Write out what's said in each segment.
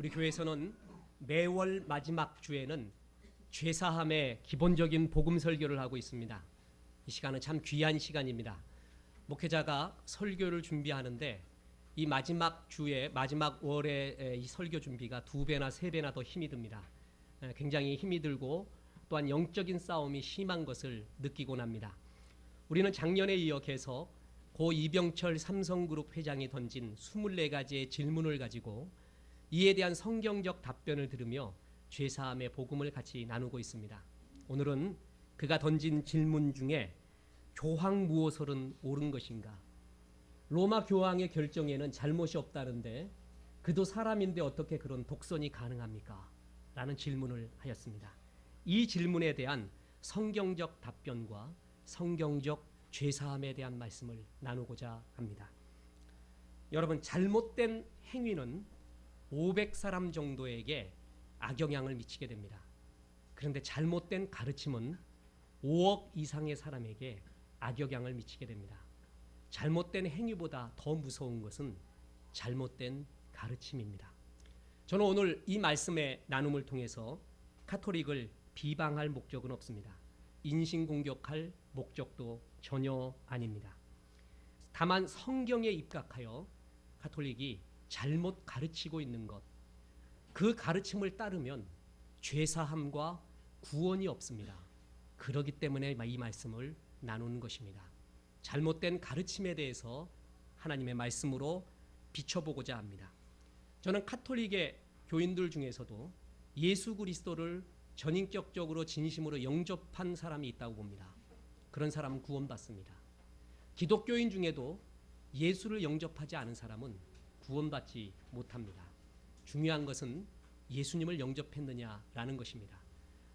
우리 교회에서는 매월 마지막 주에는 죄사함의 기본적인 복음 설교를 하고 있습니다. 이 시간은 참 귀한 시간입니다. 목회자가 설교를 준비하는데 이 마지막 주에 마지막 월에 이 설교 준비가 2배나 3배나 더 힘이 듭니다. 굉장히 힘이 들고 또한 영적인 싸움이 심한 것을 느끼곤 합니다. 우리는 작년에 이어 계속 고 이병철 삼성그룹 회장이 던진 24가지의 질문을 가지고 이에 대한 성경적 답변을 들으며 죄사함의 복음을 같이 나누고 있습니다. 오늘은 그가 던진 질문 중에 교황 무엇을은 옳은 것인가? 로마 교황의 결정에는 잘못이 없다는데 그도 사람인데 어떻게 그런 독선이 가능합니까? 라는 질문을 하였습니다. 이 질문에 대한 성경적 답변과 성경적 죄사함에 대한 말씀을 나누고자 합니다. 여러분, 잘못된 행위는 500사람 정도에게 악영향을 미치게 됩니다. 그런데 잘못된 가르침은 5억 이상의 사람에게 악영향을 미치게 됩니다. 잘못된 행위보다 더 무서운 것은 잘못된 가르침입니다. 저는 오늘 이 말씀의 나눔을 통해서 가톨릭을 비방할 목적은 없습니다. 인신공격할 목적도 전혀 아닙니다. 다만 성경에 입각하여 가톨릭이 잘못 가르치고 있는 것, 그 가르침을 따르면 죄사함과 구원이 없습니다. 그렇기 때문에 이 말씀을 나누는 것입니다. 잘못된 가르침에 대해서 하나님의 말씀으로 비춰보고자 합니다. 저는 가톨릭의 교인들 중에서도 예수 그리스도를 전인격적으로 진심으로 영접한 사람이 있다고 봅니다. 그런 사람은 구원받습니다. 기독교인 중에도 예수를 영접하지 않은 사람은 구원받지 못합니다. 중요한 것은 예수님을 영접했느냐라는 것입니다.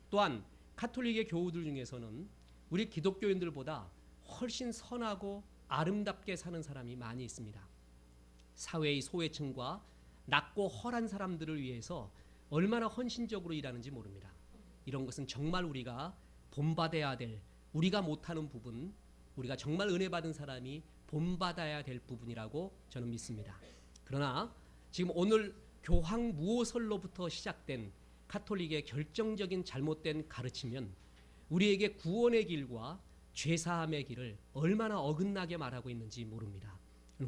또한 가톨릭의 교우들 중에서는 우리 기독교인들보다 훨씬 선하고 아름답게 사는 사람이 많이 있습니다. 사회의 소외층과 낮고 헐한 사람들을 위해서 얼마나 헌신적으로 일하는지 모릅니다. 이런 것은 정말 우리가 본받아야 될, 우리가 못하는 부분, 우리가 정말 은혜 받은 사람이 본받아야 될 부분이라고 저는 믿습니다. 그러나 지금 오늘 교황 무오설로부터 시작된 가톨릭의 결정적인 잘못된 가르치면 우리에게 구원의 길과 죄사함의 길을 얼마나 어긋나게 말하고 있는지 모릅니다.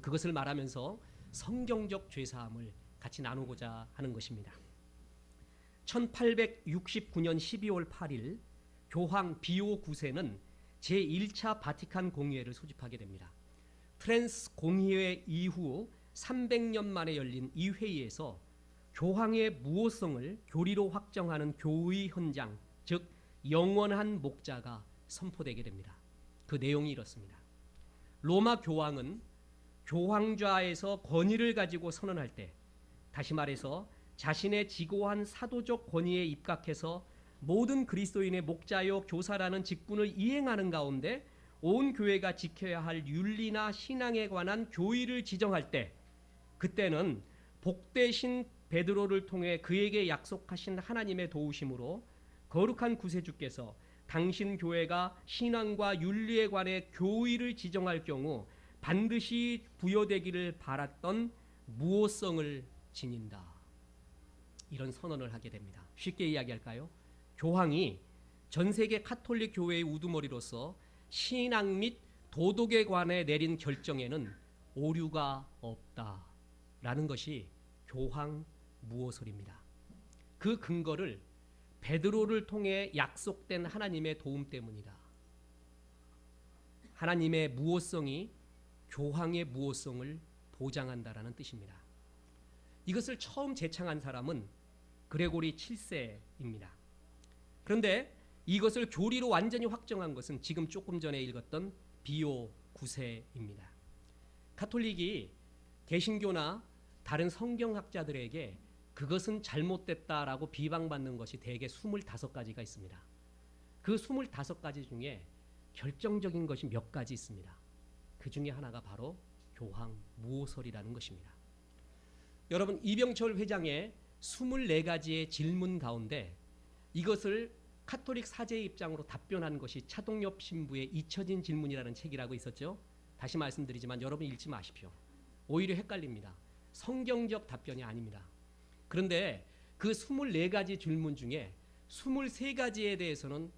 그것을 말하면서 성경적 죄사함을 같이 나누고자 하는 것입니다. 1869년 12월 8일 교황 비오 9세는 제1차 바티칸 공의회를 소집하게 됩니다. 트랜스 공의회 이후 300년 만에 열린 이 회의에서 교황의 무오성을 교리로 확정하는 교의 헌장, 즉 영원한 목자가 선포되게 됩니다. 그 내용이 이렇습니다. 로마 교황은 교황좌에서 권위를 가지고 선언할 때, 다시 말해서 자신의 지고한 사도적 권위에 입각해서 모든 그리스도인의 목자요 교사라는 직분을 이행하는 가운데 온 교회가 지켜야 할 윤리나 신앙에 관한 교의를 지정할 때, 그때는 복되신 베드로를 통해 그에게 약속하신 하나님의 도우심으로 거룩한 구세주께서 당신 교회가 신앙과 윤리에 관해 교의를 지정할 경우 반드시 부여되기를 바랐던 무오성을 지닌다. 이런 선언을 하게 됩니다. 쉽게 이야기할까요? 교황이 전 세계 가톨릭 교회의 우두머리로서 신앙 및 도덕에 관해 내린 결정에는 오류가 없다라는 것이 교황 무오설입니다. 그 근거를 베드로를 통해 약속된 하나님의 도움 때문이다. 하나님의 무오성이 교황의 무오성을 보장한다라는 뜻입니다. 이것을 처음 제창한 사람은 그레고리 7세입니다. 그런데 이것을 교리로 완전히 확정한 것은 지금 조금 전에 읽었던 비오 9세입니다. 가톨릭이 개신교나 다른 성경학자들에게 그것은 잘못됐다라고 비방받는 것이 대개 25가지가 있습니다. 그 25가지 중에 결정적인 것이 몇 가지 있습니다. 그 중에 하나가 바로 교황 무오설이라는 것입니다. 여러분, 이병철 회장의 24가지의 질문 가운데 이것을 가톨릭 사제의 입장으로 답변한 것이 차동엽 신부의 잊혀진 질문이라는 책이라고 있었죠. 다시 말씀드리지만 여러분 읽지 마십시오. 오히려 헷갈립니다. 성경적 답변이 아닙니다. 그런데 그 24가지 질문 중에 23가지에 대해서는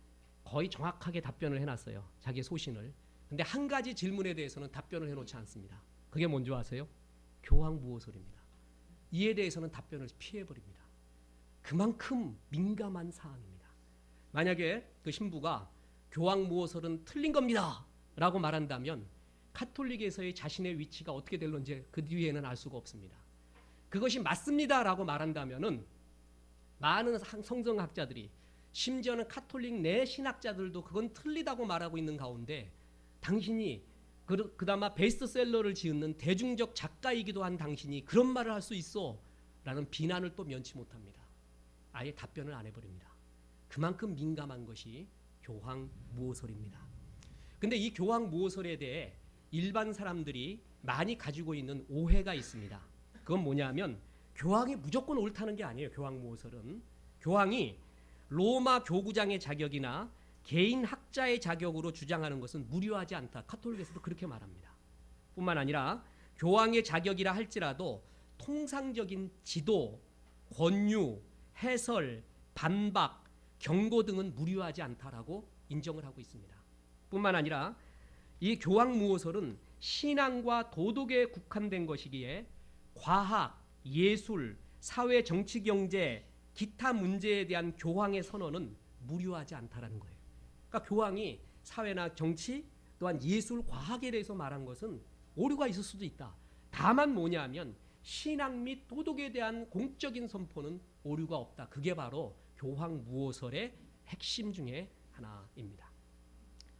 거의 정확하게 답변을 해놨어요. 자기 소신을. 근데 한 가지 질문에 대해서는 답변을 해놓지 않습니다. 그게 뭔지 아세요? 교황무호설입니다. 이에 대해서는 답변을 피해버립니다. 그만큼 민감한 사안입니다. 만약에 그 신부가 교황무호설은 틀린 겁니다 라고 말한다면 카톨릭에서의 자신의 위치가 어떻게 될런지 그 뒤에는 알 수가 없습니다. 그것이 맞습니다 라고 말한다면은 많은 성경학자들이, 심지어는 카톨릭 내 신학자들도 그건 틀리다고 말하고 있는 가운데, 당신이 그나마 베스트셀러를 지은 대중적 작가이기도 한 당신이 그런 말을 할 수 있어 라는 비난을 또 면치 못합니다. 아예 답변을 안 해버립니다. 그만큼 민감한 것이 교황무호설입니다. 근데 이 교황무호설에 대해 일반 사람들이 많이 가지고 있는 오해가 있습니다. 그건 뭐냐면 교황이 무조건 옳다는 게 아니에요. 교황무호설은 교황이 로마 교구장의 자격이나 개인 학자의 자격으로 주장하는 것은 무료하지 않다. 카톨릭에서도 그렇게 말합니다. 뿐만 아니라 교황의 자격이라 할지라도 통상적인 지도, 권유, 해설, 반박, 경고 등은 무료하지 않다라고 인정을 하고 있습니다. 뿐만 아니라 이 교황무호설은 신앙과 도덕에 국한된 것이기에 과학, 예술, 사회, 정치, 경제, 기타 문제에 대한 교황의 선언은 무료하지 않다라는 거예요. 그러니까 교황이 사회나 정치 또한 예술, 과학에 대해서 말한 것은 오류가 있을 수도 있다. 다만 뭐냐면 신앙 및 도덕에 대한 공적인 선포는 오류가 없다. 그게 바로 교황무호설의 핵심 중에 하나입니다.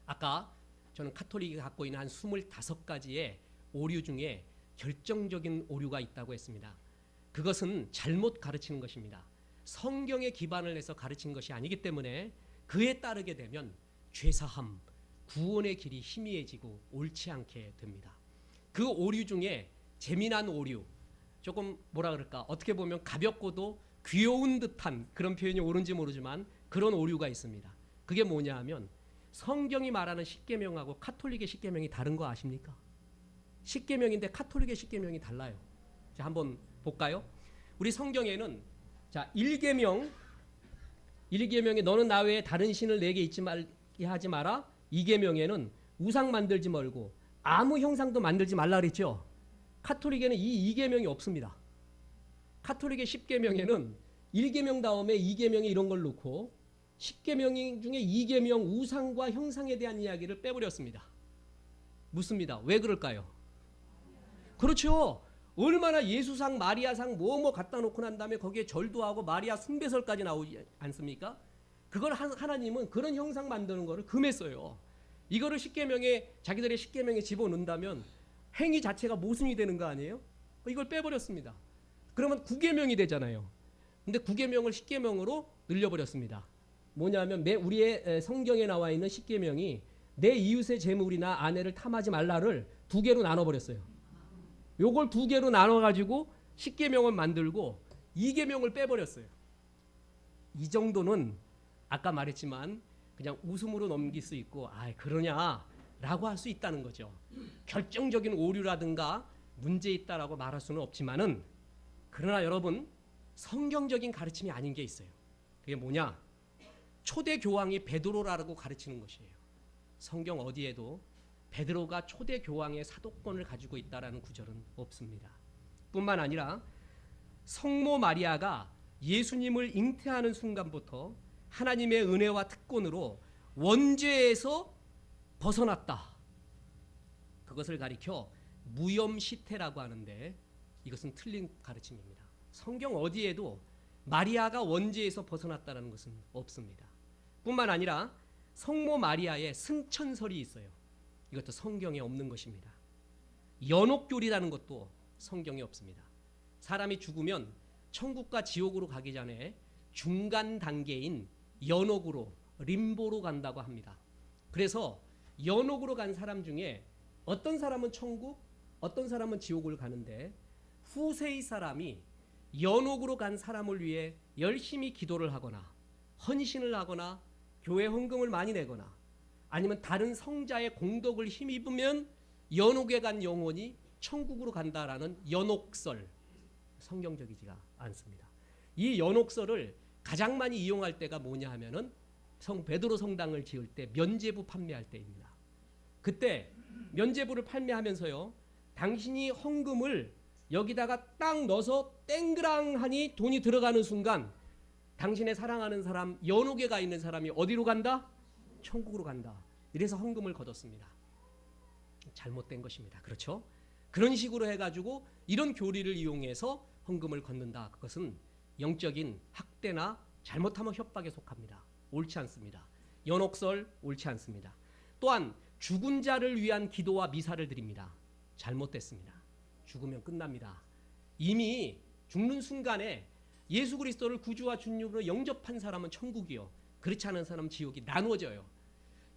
아까 저는 카톨릭이 갖고 있는 한 25가지의 오류 중에 결정적인 오류가 있다고 했습니다. 그것은 잘못 가르치는 것입니다. 성경에 기반을 해서 가르친 것이 아니기 때문에 그에 따르게 되면 죄사함, 구원의 길이 희미해지고 옳지 않게 됩니다. 그 오류 중에 재미난 오류, 조금 뭐라 그럴까, 어떻게 보면 가볍고도 귀여운 듯한 그런 표현이 옳은지 모르지만 그런 오류가 있습니다. 그게 뭐냐 하면 성경이 말하는 십계명하고 카톨릭의 십계명이 다른 거 아십니까? 십계명인데 카톨릭의 십계명이 달라요. 자, 한번 볼까요? 우리 성경에는 자, 1계명에 너는 나 외에 다른 신을 내게 있게 하지 마라. 2계명에는 우상 만들지 말고 아무 형상도 만들지 말라 그랬죠. 카톨릭에는 이 2계명이 없습니다. 카톨릭의 10계명에는 1계명 다음에 2계명에 이런 걸 넣고 10계명 중에 2계명 우상과 형상에 대한 이야기를 빼버렸습니다. 묻습니다. 왜 그럴까요? 그렇죠. 얼마나 예수상, 마리아상 뭐 갖다 놓고 난 다음에 거기에 절도 하고 마리아 숭배설까지 나오지 않습니까? 그걸 하나님은 그런 형상 만드는 거를 금했어요. 이거를 10계명에 자기들의 10계명에 집어넣는다면 행위 자체가 모순이 되는 거 아니에요? 이걸 빼버렸습니다. 그러면 9계명이 되잖아요. 근데 9계명을 10계명으로 늘려버렸습니다. 뭐냐면 우리의 성경에 나와 있는 10계명이 내 이웃의 재물이나 아내를 탐하지 말라를 2개로 나눠버렸어요. 요걸 2개로 나눠가지고 10계명을 만들고 2계명을 빼버렸어요. 이 정도는 아까 말했지만 그냥 웃음으로 넘길 수 있고 그러냐라고 할 수 있다는 거죠. 결정적인 오류라든가 문제 있다라고 말할 수는 없지만은, 그러나 여러분, 성경적인 가르침이 아닌 게 있어요. 그게 뭐냐? 초대 교황이 베드로라고 가르치는 것이에요. 성경 어디에도 베드로가 초대 교황의 사도권을 가지고 있다라는 구절은 없습니다. 뿐만 아니라 성모 마리아가 예수님을 잉태하는 순간부터 하나님의 은혜와 특권으로 원죄에서 벗어났다. 그것을 가리켜 무염시태라고 하는데 이것은 틀린 가르침입니다. 성경 어디에도 마리아가 원죄에서 벗어났다는 것은 없습니다. 뿐만 아니라 성모 마리아의 승천설이 있어요. 이것도 성경에 없는 것입니다. 연옥교리라는 것도 성경에 없습니다. 사람이 죽으면 천국과 지옥으로 가기 전에 중간 단계인 연옥으로, 림보로 간다고 합니다. 그래서 연옥으로 간 사람 중에 어떤 사람은 천국, 어떤 사람은 지옥을 가는데, 후세의 사람이 연옥으로 간 사람을 위해 열심히 기도를 하거나 헌신을 하거나 교회 헌금을 많이 내거나 아니면 다른 성자의 공덕을 힘입으면 연옥에 간 영혼이 천국으로 간다라는 연옥설, 성경적이지가 않습니다. 이 연옥설을 가장 많이 이용할 때가 뭐냐 하면은 성 베드로 성당을 지을 때 면죄부 판매할 때입니다. 그때 면죄부를 판매하면서요, 당신이 헌금을 여기다가 딱 넣어서 땡그랑하니 돈이 들어가는 순간 당신의 사랑하는 사람, 연옥에 가 있는 사람이 어디로 간다? 천국으로 간다. 이래서 헌금을 거뒀습니다. 잘못된 것입니다. 그렇죠? 그런 식으로 해가지고 이런 교리를 이용해서 헌금을 걷는다. 그것은 영적인 학대나 잘못하면 협박에 속합니다. 옳지 않습니다. 연옥설 옳지 않습니다. 또한 죽은 자를 위한 기도와 미사를 드립니다. 잘못됐습니다. 죽으면 끝납니다. 이미 죽는 순간에 예수 그리스도를 구주와 주님으로 영접한 사람은 천국이요, 그렇지 않은 사람은 지옥이 나누어져요.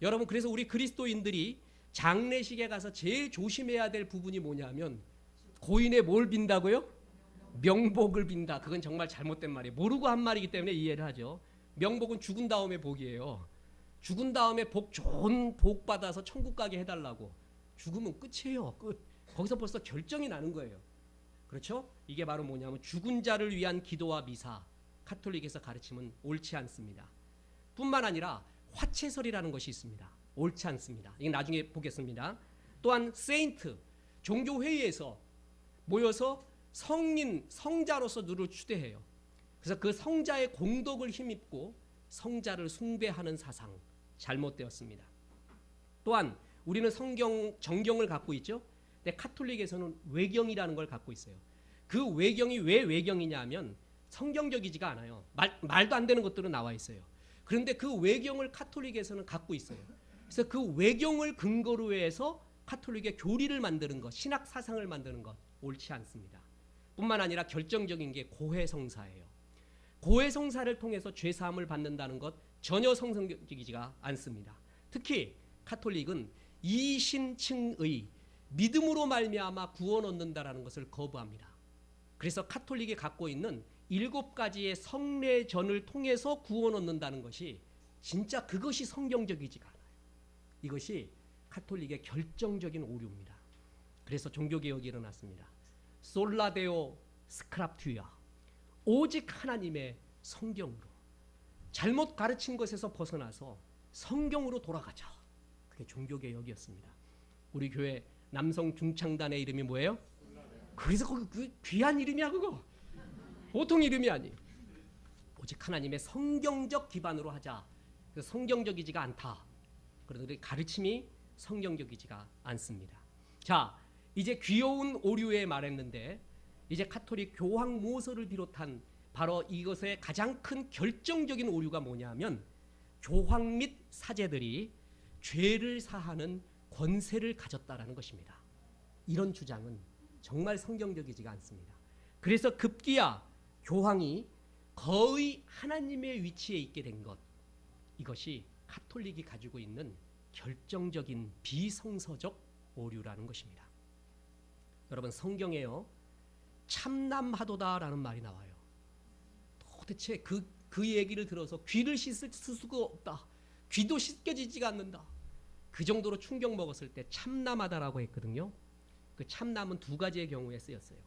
여러분, 그래서 우리 그리스도인들이 장례식에 가서 제일 조심해야 될 부분이 뭐냐면 고인의 뭘 빈다고요? 명복을 빈다. 그건 정말 잘못된 말이에요. 모르고 한 말이기 때문에 이해를 하죠. 명복은 죽은 다음에 복이에요. 죽은 다음에 좋은 복 받아서 천국 가게 해달라고. 죽으면 끝이에요. 끝. 거기서 벌써 결정이 나는 거예요. 그렇죠? 이게 바로 뭐냐면 죽은 자를 위한 기도와 미사, 카톨릭에서 가르침은 옳지 않습니다. 뿐만 아니라 화채설이라는 것이 있습니다. 옳지 않습니다. 이게 나중에 보겠습니다. 또한 세인트, 종교회의에서 모여서 성인, 성자로서 누를 추대해요. 그래서 그 성자의 공덕을 힘입고 성자를 숭배하는 사상, 잘못되었습니다. 또한 우리는 정경을 갖고 있죠. 근데 카톨릭에서는 외경이라는 걸 갖고 있어요. 그 외경이 왜 외경이냐 하면 성경적이지가 않아요. 말도 안 되는 것들은 나와 있어요. 그런데 그 외경을 카톨릭에서는 갖고 있어요. 그래서 그 외경을 근거로 해서 카톨릭의 교리를 만드는 것, 신학 사상을 만드는 것, 옳지 않습니다. 뿐만 아니라 결정적인 게 고해성사예요. 고해성사를 통해서 죄사함을 받는다는 것 전혀 성경적이지가 않습니다. 특히 카톨릭은 이신층의 믿음으로 말미암아 구원 얻는다라는 것을 거부합니다. 그래서 카톨릭이 갖고 있는 7가지의 성례전을 통해서 구원 얻는다는 것이 진짜 그것이 성경적이지가 않아요. 이것이 카톨릭의 결정적인 오류입니다. 그래서 종교개혁이 일어났습니다. 솔라데오 스크랍투야, 오직 하나님의 성경으로, 잘못 가르친 것에서 벗어나서 성경으로 돌아가자. 그게 종교개혁이었습니다. 우리 교회 남성 중창단의 이름이 뭐예요? 그래서 그 귀한 이름이야 그거. 보통 이름이 아니에요. 오직 하나님의 성경적 기반으로 하자. 그래서 성경적이지가 않다. 그런데 가르침이 성경적이지가 않습니다. 자, 이제 귀여운 오류에 말했는데 이제 카톨릭 교황 모서를 비롯한 바로 이것의 가장 큰 결정적인 오류가 뭐냐면 교황 및 사제들이 죄를 사하는 권세를 가졌다라는 것입니다. 이런 주장은 정말 성경적이지가 않습니다. 그래서 급기야 교황이 거의 하나님의 위치에 있게 된 것, 이것이 카톨릭이 가지고 있는 결정적인 비성서적 오류라는 것입니다. 여러분, 성경에요 참남하도다라는 말이 나와요. 도대체 그 얘기를 들어서 귀를 씻을 수가 없다. 귀도 씻겨지지가 않는다. 그 정도로 충격 먹었을 때 참남하다라고 했거든요. 그 참남은 2가지의 경우에 쓰였어요.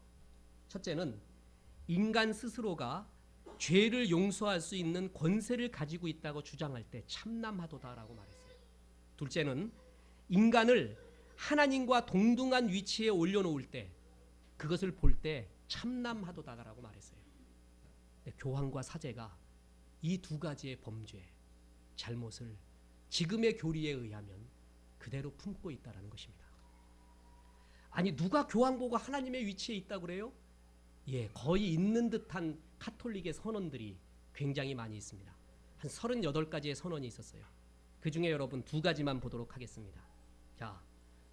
첫째는 인간 스스로가 죄를 용서할 수 있는 권세를 가지고 있다고 주장할 때 참남하도다라고 말했어요. 둘째는 인간을 하나님과 동등한 위치에 올려놓을 때, 그것을 볼 때 참남하도다라고 말했어요. 교황과 사제가 이 2가지의 범죄, 잘못을 지금의 교리에 의하면 그대로 품고 있다는 것입니다. 아니, 누가 교황 보고 하나님의 위치에 있다고 그래요? 예, 거의 있는 듯한 카톨릭의 선언들이 굉장히 많이 있습니다. 한 38가지의 선언이 있었어요. 그 중에 여러분 2가지만 보도록 하겠습니다. 자,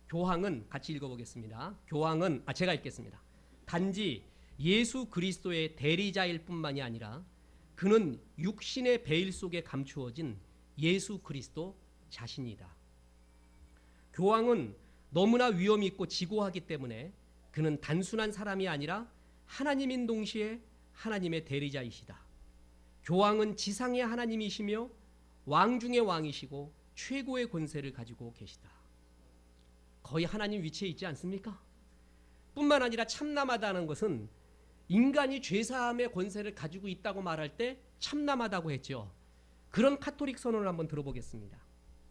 교황은 같이 읽어보겠습니다. 교황은 제가 읽겠습니다. 단지 예수 그리스도의 대리자일 뿐만이 아니라 그는 육신의 베일 속에 감추어진 예수 그리스도 자신이다. 교황은 너무나 위엄이 있고 지고하기 때문에 그는 단순한 사람이 아니라 하나님인 동시에 하나님의 대리자이시다. 교황은 지상의 하나님이시며 왕 중의 왕이시고 최고의 권세를 가지고 계시다. 거의 하나님 위치에 있지 않습니까? 뿐만 아니라 참남하다는 것은 인간이 죄사함의 권세를 가지고 있다고 말할 때 참남하다고 했죠. 그런 카톨릭 선언을 한번 들어보겠습니다.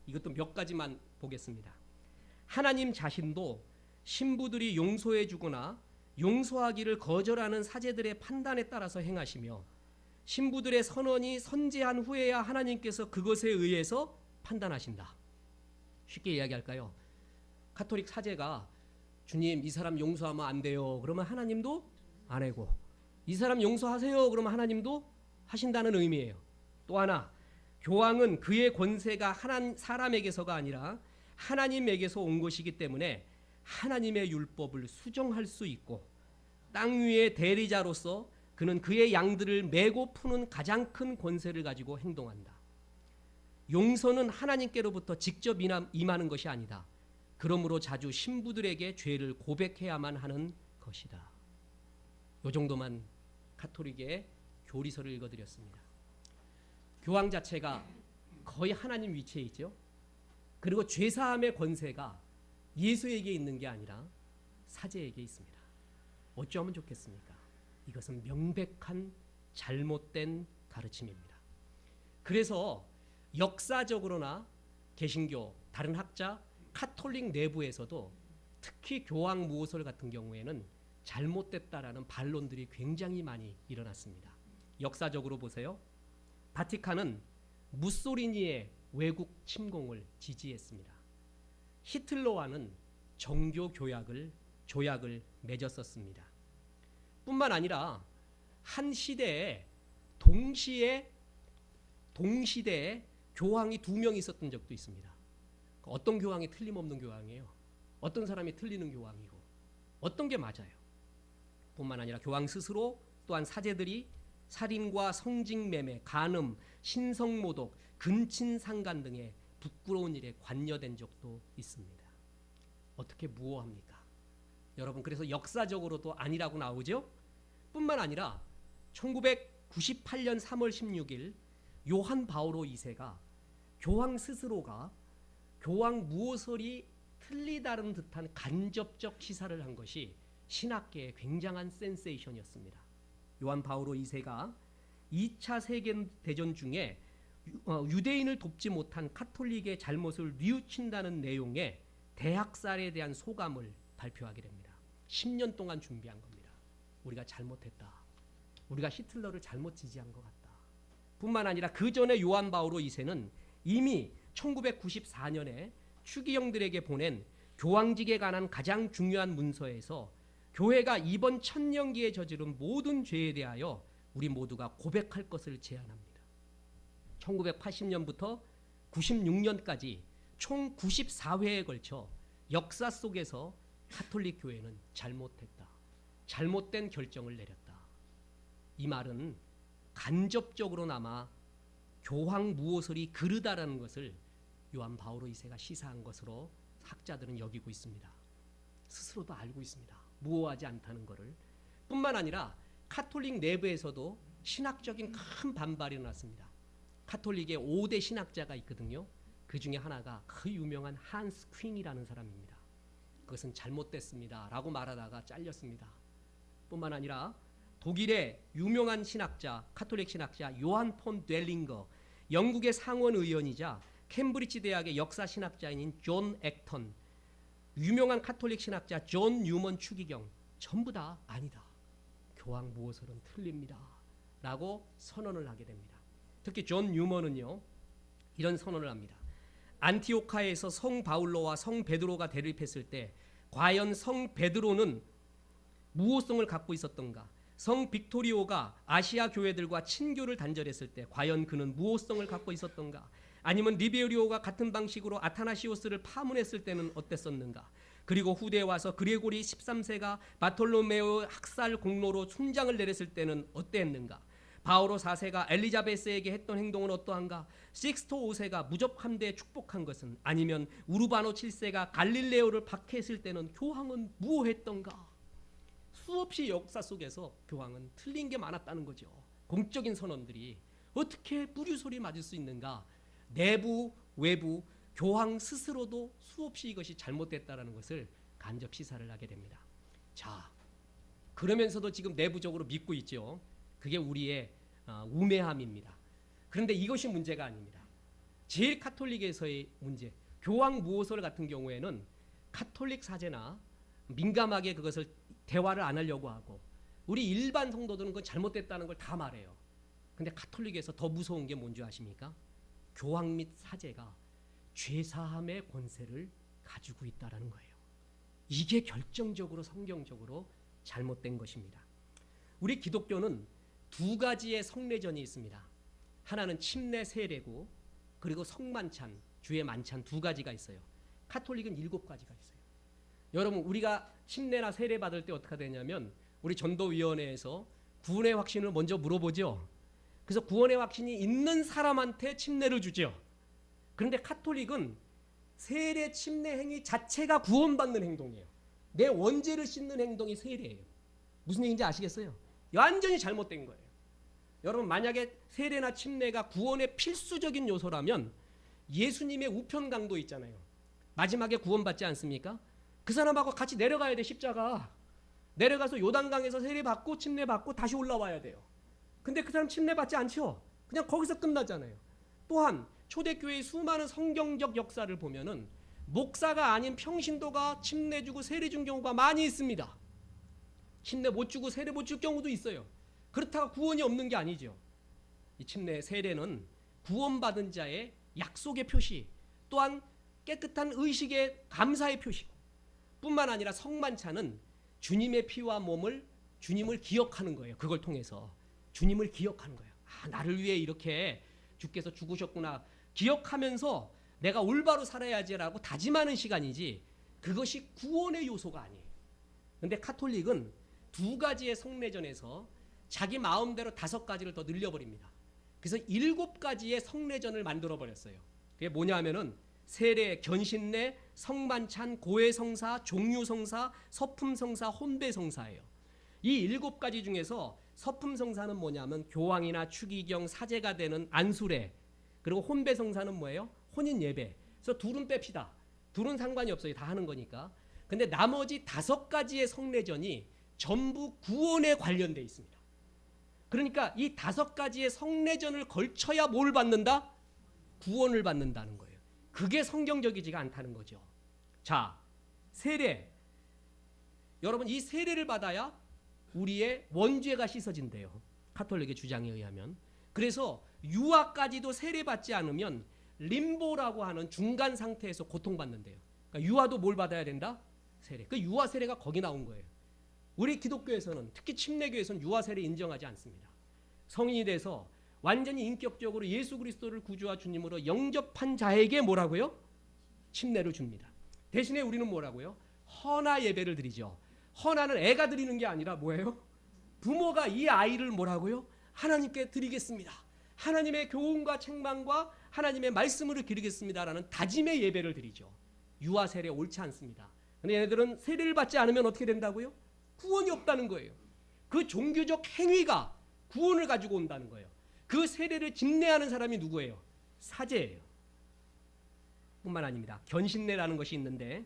이것도 몇 가지만 보겠습니다. 하나님 자신도 신부들이 용서해 주거나 용서하기를 거절하는 사제들의 판단에 따라서 행하시며 신부들의 선언이 선제한 후에야 하나님께서 그것에 의해서 판단하신다. 쉽게 이야기할까요? 카톨릭 사제가 주님 이 사람 용서하면 안 돼요. 그러면 하나님도 안 하고, 이 사람 용서하세요. 그러면 하나님도 하신다는 의미예요. 또 하나, 교황은 그의 권세가 사람에게서가 아니라 하나님에게서 온 것이기 때문에 하나님의 율법을 수정할 수 있고, 땅 위의 대리자로서 그는 그의 양들을 메고 푸는 가장 큰 권세를 가지고 행동한다. 용서는 하나님께로부터 직접 임하는 것이 아니다. 그러므로 자주 신부들에게 죄를 고백해야만 하는 것이다. 이 정도만 카톨릭의 교리서를 읽어드렸습니다. 교황 자체가 거의 하나님 위치에 있죠. 그리고 죄사함의 권세가 예수에게 있는 게 아니라 사제에게 있습니다. 어쩌면 좋겠습니까? 이것은 명백한 잘못된 가르침입니다. 그래서 역사적으로나 개신교, 다른 학자, 카톨릭 내부에서도 특히 교황 무호설 같은 경우에는 잘못됐다라는 반론들이 굉장히 많이 일어났습니다. 역사적으로 보세요. 바티칸은 무소리니의 외국 침공을 지지했습니다. 히틀러와는 정교 조약을 맺었었습니다. 뿐만 아니라 한 시대에 동시대에 교황이 2명 있었던 적도 있습니다. 어떤 교황이 틀림없는 교황이에요. 어떤 사람이 틀리는 교황이고, 어떤 게 맞아요. 뿐만 아니라 교황 스스로 또한 사제들이 살인과 성직매매, 간음, 신성모독, 근친상간 등의 부끄러운 일에 관여된 적도 있습니다. 어떻게 무호합니까? 여러분, 그래서 역사적으로도 아니라고 나오죠. 뿐만 아니라 1998년 3월 16일 요한 바오로 2세가 교황 스스로가 교황 무호설이 틀리다는 듯한 간접적 시사를 한 것이 신학계의 굉장한 센세이션이었습니다. 요한 바오로 2세가 2차 세계대전 중에 유대인을 돕지 못한 카톨릭의 잘못을 뉘우친다는 내용의 대학살에 대한 소감을 발표하게 됩니다. 10년 동안 준비한 겁니다. 우리가 잘못했다. 우리가 히틀러를 잘못 지지한 것 같다. 뿐만 아니라 그 전에 요한 바오로 2세는 이미 1994년에 추기경들에게 보낸 교황직에 관한 가장 중요한 문서에서 교회가 이번 천년기에 저지른 모든 죄에 대하여 우리 모두가 고백할 것을 제안합니다. 1980년부터 96년까지 총 94회에 걸쳐 역사 속에서 카톨릭 교회는 잘못했다. 잘못된 결정을 내렸다. 이 말은 간접적으로나마 교황 무호설이 그르다라는 것을 요한 바오로 2세가 시사한 것으로 학자들은 여기고 있습니다. 스스로도 알고 있습니다. 무호하지 않다는 것을. 뿐만 아니라 카톨릭 내부에서도 신학적인 큰 반발이 일어났습니다. 카톨릭의 5대 신학자가 있거든요. 그 중에 하나가 그 유명한 한스 퀸이라는 사람입니다. 그것은 잘못됐습니다 라고 말하다가 잘렸습니다. 뿐만 아니라 독일의 유명한 신학자, 카톨릭 신학자 요한 폰 델링거, 영국의 상원 의원이자 캠브리지 대학의 역사 신학자인 존 액턴, 유명한 카톨릭 신학자 존 뉴먼 추기경, 전부 다 아니다. 교황 무호설은 틀립니다 라고 선언을 하게 됩니다. 특히 존 뉴먼은요, 이런 선언을 합니다. 안티오카에서 성 바울로와 성 베드로가 대립했을 때 과연 성 베드로는 무호성을 갖고 있었던가? 성 빅토리오가 아시아 교회들과 친교를 단절했을 때 과연 그는 무호성을 갖고 있었던가? 아니면 리베리오가 같은 방식으로 아타나시오스를 파문했을 때는 어땠었는가? 그리고 후대에 와서 그레고리 13세가 바톨로메오 학살 공로로 순장을 내렸을 때는 어땠는가? 바오로 4세가 엘리자베스에게 했던 행동은 어떠한가? 식스토 5세가 무적함대에 축복한 것은, 아니면 우르바노 7세가 갈릴레오를 박해했을 때는 교황은 무호했던가? 수없이 역사 속에서 교황은 틀린 게 많았다는 거죠. 공적인 선언들이 어떻게 무류소리 맞을 수 있는가? 내부, 외부, 교황 스스로도 수없이 이것이 잘못됐다는 것을 간접 시사를 하게 됩니다. 자, 그러면서도 지금 내부적으로 믿고 있죠. 그게 우리의 우매함입니다. 그런데 이것이 문제가 아닙니다. 제일 카톨릭에서의 문제, 교황 무호설 같은 경우에는 카톨릭 사제나 민감하게 그것을 대화를 안 하려고 하고 우리 일반 성도들은 그건 잘못됐다는 걸 다 말해요. 근데 카톨릭에서 더 무서운 게 뭔지 아십니까? 교황 및 사제가 죄사함의 권세를 가지고 있다는 거예요. 이게 결정적으로 성경적으로 잘못된 것입니다. 우리 기독교는 두 가지의 성례전이 있습니다. 하나는 침례 세례고 그리고 성만찬, 주의 만찬 두 가지가 있어요. 카톨릭은 7가지가 있어요. 여러분 우리가 침례나 세례 받을 때 어떻게 되냐면 우리 전도위원회에서 구원의 확신을 먼저 물어보죠. 그래서 구원의 확신이 있는 사람한테 침례를 주죠. 그런데 카톨릭은 세례 침례 행위 자체가 구원받는 행동이에요. 내 원죄를 씻는 행동이 세례예요. 무슨 얘기인지 아시겠어요? 완전히 잘못된 거예요. 여러분 만약에 세례나 침례가 구원의 필수적인 요소라면 예수님의 우편 강도 있잖아요. 마지막에 구원받지 않습니까? 그 사람하고 같이 내려가야 돼. 십자가 내려가서 요단강에서 세례받고 침례받고 다시 올라와야 돼요. 근데 그 사람 침례받지 않죠. 그냥 거기서 끝나잖아요. 또한 초대교회의 수많은 성경적 역사를 보면은 목사가 아닌 평신도가 침례 주고 세례 준 경우가 많이 있습니다. 침례 못 주고 세례 못 줄 경우도 있어요. 그렇다고 구원이 없는 게 아니죠. 이 침례 세례는 구원받은 자의 약속의 표시, 또한 깨끗한 의식의 감사의 표시고 뿐만 아니라 성만찬은 주님의 피와 몸을 주님을 기억하는 거예요. 그걸 통해서 주님을 기억하는 거예요. 아, 나를 위해 이렇게 주께서 죽으셨구나 기억하면서 내가 올바로 살아야지라고 다짐하는 시간이지 그것이 구원의 요소가 아니에요. 그런데 카톨릭은 두 가지의 성례전에서 자기 마음대로 5가지를 더 늘려버립니다. 그래서 7가지의 성례전을 만들어버렸어요. 그게 뭐냐 하면은 세례, 견신례, 성만찬, 고해성사, 종유성사, 서품성사, 혼배성사예요. 이 7가지 중에서 서품성사는 뭐냐면 교황이나 추기경, 사제가 되는 안수례, 그리고 혼배성사는 뭐예요? 혼인예배. 그래서 둘은 뺍시다. 둘은 상관이 없어요. 다 하는 거니까. 근데 나머지 5가지의 성례전이 전부 구원에 관련돼 있습니다. 그러니까 이 5가지의 성례전을 걸쳐야 뭘 받는다? 구원을 받는다는 거예요. 그게 성경적이지가 않다는 거죠. 자, 세례. 여러분 이 세례를 받아야 우리의 원죄가 씻어진대요. 카톨릭의 주장에 의하면. 그래서 유아까지도 세례받지 않으면 림보라고 하는 중간 상태에서 고통받는데요. 그러니까 유아도 뭘 받아야 된다? 세례. 그 유아 세례가 거기 나온 거예요. 우리 기독교에서는 특히 침례교에서는 유아 세례 인정하지 않습니다. 성인이 돼서 완전히 인격적으로 예수 그리스도를 구주와 주님으로 영접한 자에게 뭐라고요? 침례를 줍니다. 대신에 우리는 뭐라고요? 헌화 예배를 드리죠. 헌화는 애가 드리는 게 아니라 뭐예요? 부모가 이 아이를 뭐라고요? 하나님께 드리겠습니다. 하나님의 교훈과 책망과 하나님의 말씀을 기르겠습니다라는 다짐의 예배를 드리죠. 유아 세례 옳지 않습니다. 근데 얘네들은 세례를 받지 않으면 어떻게 된다고요? 구원이 없다는 거예요. 그 종교적 행위가 구원을 가지고 온다는 거예요. 그 세례를 집례하는 사람이 누구예요? 사제예요. 뿐만 아닙니다. 견신례라는 것이 있는데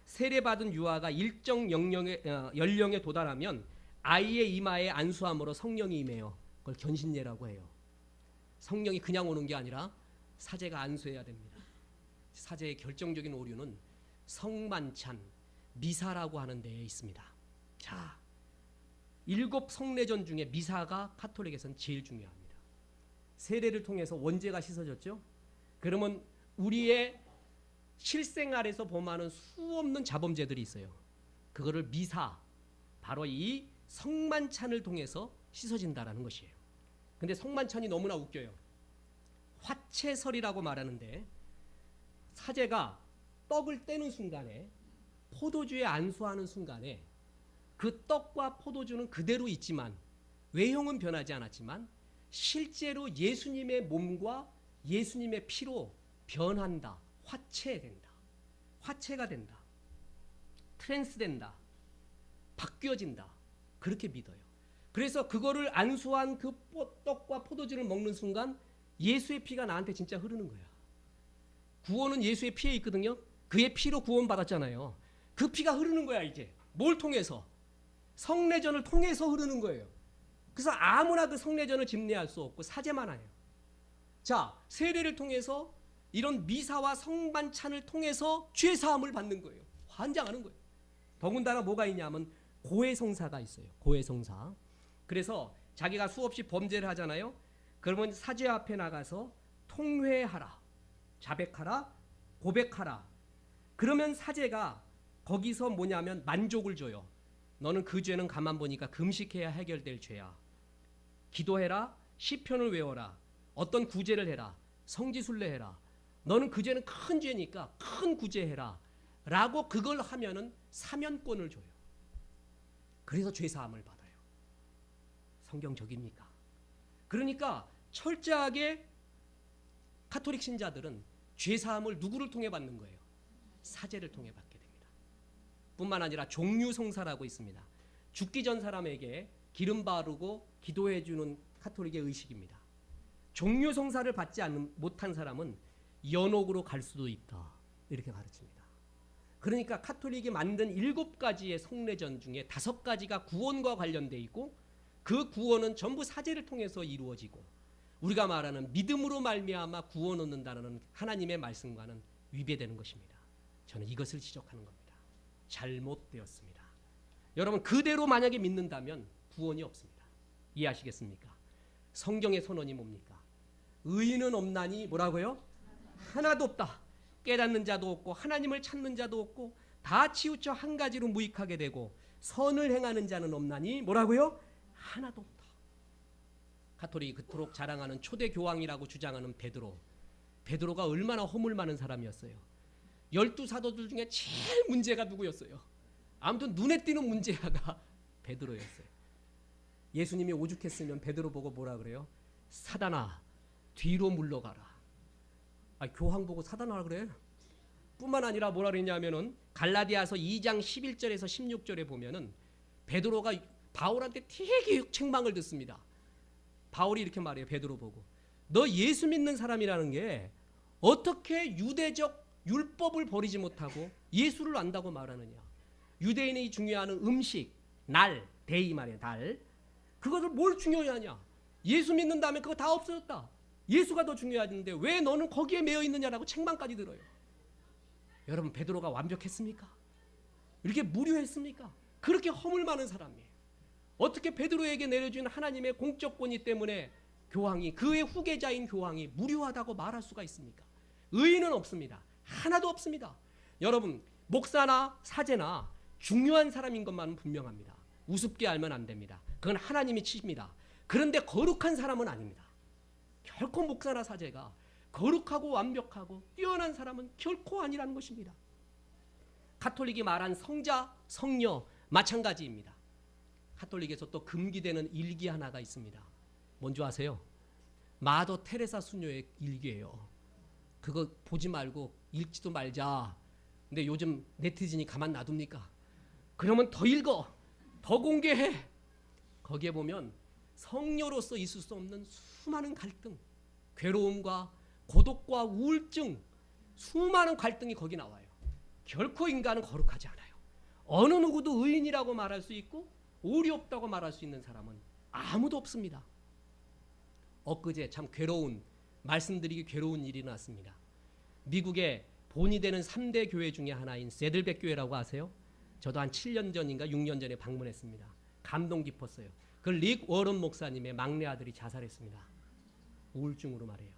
세례받은 유아가 일정 연령에 도달하면 아이의 이마에 안수함으로 성령이 임해요. 그걸 견신례라고 해요. 성령이 그냥 오는 게 아니라 사제가 안수해야 됩니다. 사제의 결정적인 오류는 성만찬, 미사라고 하는 데에 있습니다. 자, 7 성례전 중에 미사가 카톨릭에서는 제일 중요합니다. 세례를 통해서 원죄가 씻어졌죠. 그러면 우리의 실생활에서 범하는 수없는 자범죄들이 있어요. 그거를 미사, 바로 이 성만찬을 통해서 씻어진다라는 것이에요. 근데 성만찬이 너무나 웃겨요. 화채설이라고 말하는데 사제가 떡을 떼는 순간에 포도주에 안수하는 순간에 그 떡과 포도주는 그대로 있지만 외형은 변하지 않았지만 실제로 예수님의 몸과 예수님의 피로 변한다. 화체된다. 화체가 된다. 트랜스된다. 바뀌어진다. 그렇게 믿어요. 그래서 그거를 안수한 그 떡과 포도주를 먹는 순간 예수의 피가 나한테 진짜 흐르는 거야. 구원은 예수의 피에 있거든요. 그의 피로 구원받았잖아요. 그 피가 흐르는 거야 이제. 뭘 통해서? 성례전을 통해서 흐르는 거예요. 그래서 아무나 그 성례전을 집례할 수 없고 사제만 해요. 자, 세례를 통해서 이런 미사와 성반찬을 통해서 죄사함을 받는 거예요. 환장하는 거예요. 더군다나 뭐가 있냐면 고해성사가 있어요. 고해성사. 그래서 자기가 수없이 범죄를 하잖아요. 그러면 사제 앞에 나가서 통회하라, 자백하라, 고백하라. 그러면 사제가 거기서 뭐냐면 만족을 줘요. 너는 그 죄는 가만 보니까 금식해야 해결될 죄야. 기도해라, 시편을 외워라, 어떤 구제를 해라, 성지순례해라. 너는 그 죄는 큰 죄니까 큰 구제해라 라고 그걸 하면은 사면권을 줘요. 그래서 죄사함을 받아요. 성경적입니까? 그러니까 철저하게 카톨릭 신자들은 죄사함을 누구를 통해 받는 거예요? 사제를 통해 받게 됩니다. 뿐만 아니라 종류성사라고 있습니다. 죽기 전 사람에게 기름 바르고 기도해 주는 카톨릭의 의식입니다. 종류성사를 받지 못한 사람은 연옥으로 갈 수도 있다, 이렇게 가르칩니다. 그러니까 카톨릭이 만든 7가지의 성례전 중에 5가지가 구원과 관련되어 있고 그 구원은 전부 사제를 통해서 이루어지고 우리가 말하는 믿음으로 말미암아 구원 얻는다는 하나님의 말씀과는 위배되는 것입니다. 저는 이것을 지적하는 겁니다. 잘못되었습니다. 여러분, 그대로 만약에 믿는다면 구원이 없습니다. 이해하시겠습니까? 성경의 선언이 뭡니까? 의인은 없나니 뭐라고요? 하나도 없다. 깨닫는 자도 없고 하나님을 찾는 자도 없고 다 치우쳐 한 가지로 무익하게 되고 선을 행하는 자는 없나니 뭐라고요? 하나도 없다. 가톨릭이 그토록 자랑하는 초대 교황이라고 주장하는 베드로가 얼마나 허물 많은 사람이었어요. 12사도들 중에 제일 문제가 누구였어요? 아무튼 눈에 띄는 문제가 베드로였어요. 예수님이 오죽했으면 베드로 보고 뭐라 그래요? 사단아, 뒤로 물러가라. 교황 보고 사단아 그래? 뿐만 아니라 뭐라 그랬냐면은 갈라디아서 2장 11절에서 16절에 보면은 베드로가 바울한테 되게 책망을 듣습니다. 바울이 이렇게 말해요. 베드로 보고 너 예수 믿는 사람이라는 게 어떻게 유대적 율법을 버리지 못하고 예수를 안다고 말하느냐. 유대인이 중요하는 음식, 날, 데이 말이에요. 달. 그것을 뭘 중요하냐. 예수 믿는 다음에 그거 다 없어졌다. 예수가 더 중요한데 왜 너는 거기에 매여 있느냐라고 책망까지 들어요. 여러분, 베드로가 완벽했습니까? 이렇게 무료했습니까? 그렇게 허물 많은 사람이에요. 어떻게 베드로에게 내려준 하나님의 공적 권위 때문에 교황이, 그의 후계자인 교황이 무료하다고 말할 수가 있습니까? 의인은 없습니다. 하나도 없습니다. 여러분, 목사나 사제나 중요한 사람인 것만은 분명합니다. 우습게 알면 안 됩니다. 그건 하나님이 치십니다. 그런데 거룩한 사람은 아닙니다. 결코 목사나 사제가 거룩하고 완벽하고 뛰어난 사람은 결코 아니라는 것입니다. 가톨릭이 말한 성자, 성녀 마찬가지입니다. 가톨릭에서 또 금기되는 일기 하나가 있습니다. 뭔지 아세요? 마더 테레사 수녀의 일기예요. 그거 보지 말고 읽지도 말자. 근데 요즘 네티즌이 가만 놔둡니까? 그러면 더 읽어, 더 공개해. 거기에 보면 성녀로서 있을 수 없는 수많은 갈등, 괴로움과 고독과 우울증, 수많은 갈등이 거기 나와요. 결코 인간은 거룩하지 않아요. 어느 누구도 의인이라고 말할 수 있고 오리 없다고 말할 수 있는 사람은 아무도 없습니다. 엊그제 참 말씀드리기 괴로운 일이 났습니다. 미국의 본이 되는 3대 교회 중에 하나인 세들백 교회라고 아세요? 저도 한 7년 전인가 6년 전에 방문했습니다. 감동 깊었어요. 그 릭 워런 목사님의 막내 아들이 자살했습니다. 우울증으로 말이에요.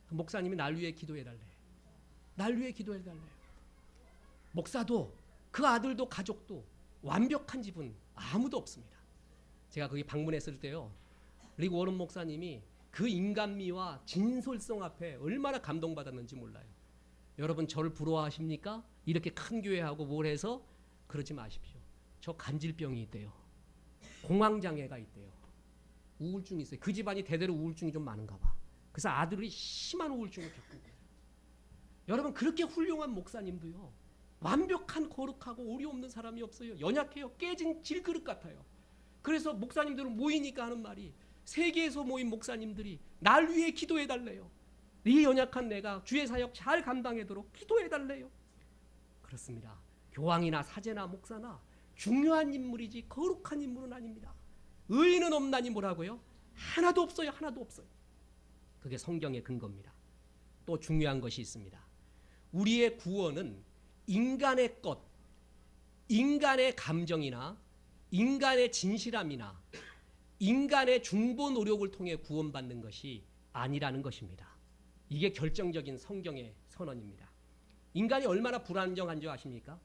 그 목사님이 날 위해 기도해달래. 날 위해 기도해달래요. 목사도 그 아들도 가족도 완벽한 집은 아무도 없습니다. 제가 거기 방문했을 때요, 릭 워런 목사님이 그 인간미와 진솔성 앞에 얼마나 감동받았는지 몰라요. 여러분, 저를 부러워하십니까? 이렇게 큰 교회하고 뭘 해서? 그러지 마십시오. 저 간질병이 있대요. 공황장애가 있대요. 우울증이 있어요. 그 집안이 대대로 우울증이 좀 많은가 봐. 그래서 아들이 심한 우울증을 겪은 거예요. 여러분, 그렇게 훌륭한 목사님도요, 완벽한 거룩하고 오리 없는 사람이 없어요. 연약해요. 깨진 질그릇 같아요. 그래서 목사님들은 모이니까 하는 말이, 세계에서 모인 목사님들이 날 위해 기도해달래요. 이 연약한 내가 주의 사역 잘 감당하도록 기도해달래요. 그렇습니다. 교황이나 사제나 목사나 중요한 인물이지 거룩한 인물은 아닙니다. 의인은 없나니 뭐라고요? 하나도 없어요. 하나도 없어요. 그게 성경의 근거입니다. 또 중요한 것이 있습니다. 우리의 구원은 인간의 것, 인간의 감정이나 인간의 진실함이나 인간의 중보 노력을 통해 구원받는 것이 아니라는 것입니다. 이게 결정적인 성경의 선언입니다. 인간이 얼마나 불안정한 줄 아십니까?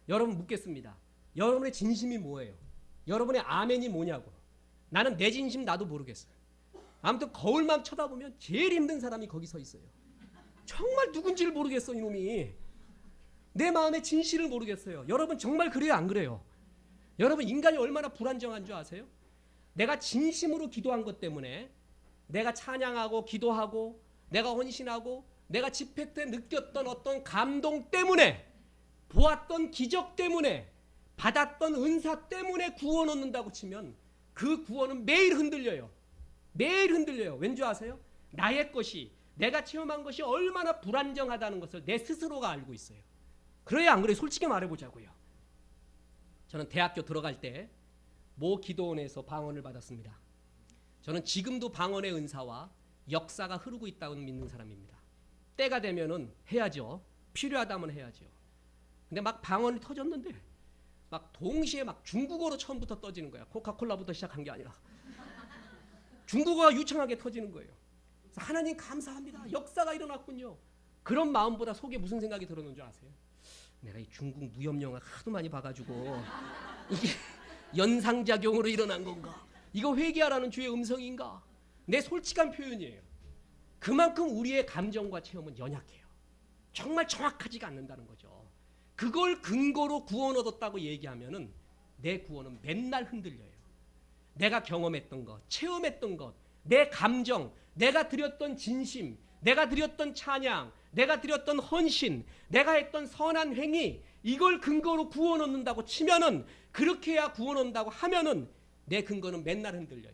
여러분 묻겠습니다. 여러분의 진심이 뭐예요? 여러분의 아멘이 뭐냐고. 나는 내 진심 나도 모르겠어요. 아무튼 거울만 쳐다보면 제일 힘든 사람이 거기 서 있어요. 정말 누군지를 모르겠어 이놈이. 내 마음의 진실을 모르겠어요. 여러분 정말 그래요 안 그래요? 여러분 인간이 얼마나 불안정한 줄 아세요? 내가 진심으로 기도한 것 때문에 내가 찬양하고 기도하고 내가 헌신하고 내가 집회 때 느꼈던 어떤 감동 때문에 보았던 기적 때문에 받았던 은사 때문에 구원 얻는다고 치면 그 구원은 매일 흔들려요. 매일 흔들려요. 왠지 아세요? 나의 것이 내가 체험한 것이 얼마나 불안정하다는 것을 내 스스로가 알고 있어요. 그래야 안 그래요? 솔직히 말해보자고요. 저는 대학교 들어갈 때 모 기도원에서 방언을 받았습니다. 저는 지금도 방언의 은사와 역사가 흐르고 있다고 믿는 사람입니다. 때가 되면은 해야죠. 필요하다면 해야죠. 근데 막 방언이 터졌는데 막 동시에 막 중국어로 처음부터 떠지는 거야. 코카콜라부터 시작한 게 아니라 중국어가 유창하게 터지는 거예요. 그래서 하나님 감사합니다. 역사가 일어났군요. 그런 마음보다 속에 무슨 생각이 들었는 줄 아세요? 내가 이 중국 무협 영화 하도 많이 봐가지고 이게 연상작용으로 일어난 건가? 이거 회개하라는 주의 음성인가? 내 솔직한 표현이에요. 그만큼 우리의 감정과 체험은 연약해요. 정말 정확하지가 않는다는 거죠. 그걸 근거로 구원 얻었다고 얘기하면은 내 구원은 맨날 흔들려요. 내가 경험했던 것, 체험했던 것, 내 감정, 내가 드렸던 진심, 내가 드렸던 찬양, 내가 드렸던 헌신, 내가 했던 선한 행위, 이걸 근거로 구원 얻는다고 치면은, 그렇게 해야 구원 얻는다고 하면은 내 근거는 맨날 흔들려요.